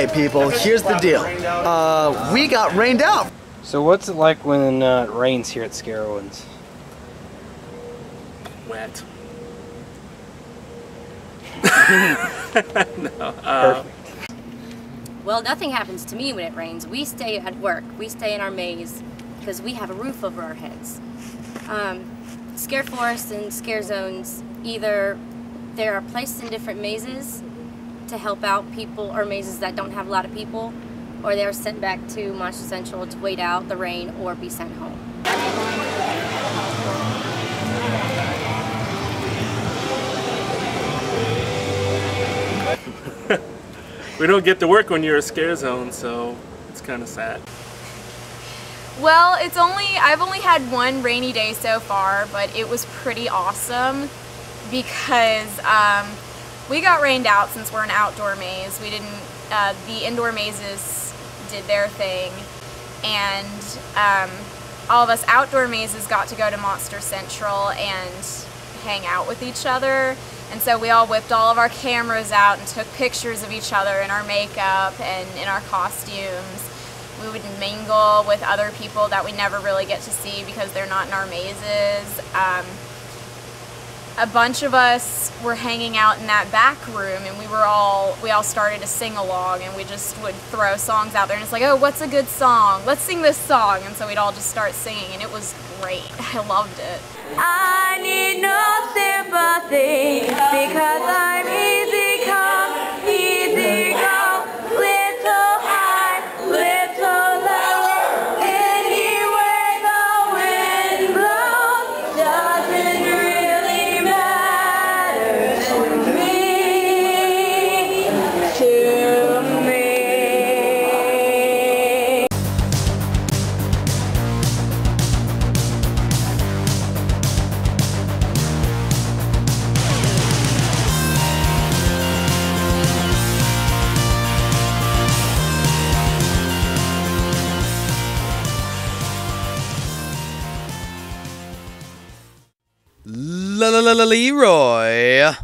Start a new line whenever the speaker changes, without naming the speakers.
Okay, people, here's the deal. We got rained out.
So what's it like when it rains here at Scarowinds?
Wet. No.
Perfect.
Well, nothing happens to me when it rains. We stay at work. We stay in our maze because we have a roof over our heads. Scare forests and scare zones, either they are placed in different mazes to help out people, or mazes that don't have a lot of people, or they are sent back to Monster Central to wait out the rain or be sent home.
We don't get to work when you're a scare zone, so it's kind of sad.
Well, I've only had one rainy day so far, but it was pretty awesome because we got rained out since we're an outdoor maze. We didn't, the indoor mazes did their thing, and all of us outdoor mazes got to go to Monster Central and hang out with each other. And so we all whipped all of our cameras out and took pictures of each other in our makeup and in our costumes. We would mingle with other people that we never really get to see because they're not in our mazes. A bunch of us were hanging out in that back room, and we all started to sing along, and we just would throw songs out there, and it's like, oh, what's a good song? Let's sing this song. And so we'd all just start singing, and it was great. I loved it.
I need no sympathy because I'm easy come, easy go, little high, little low. Anywhere the wind blows doesn't really matter to me, to me.
LeRoy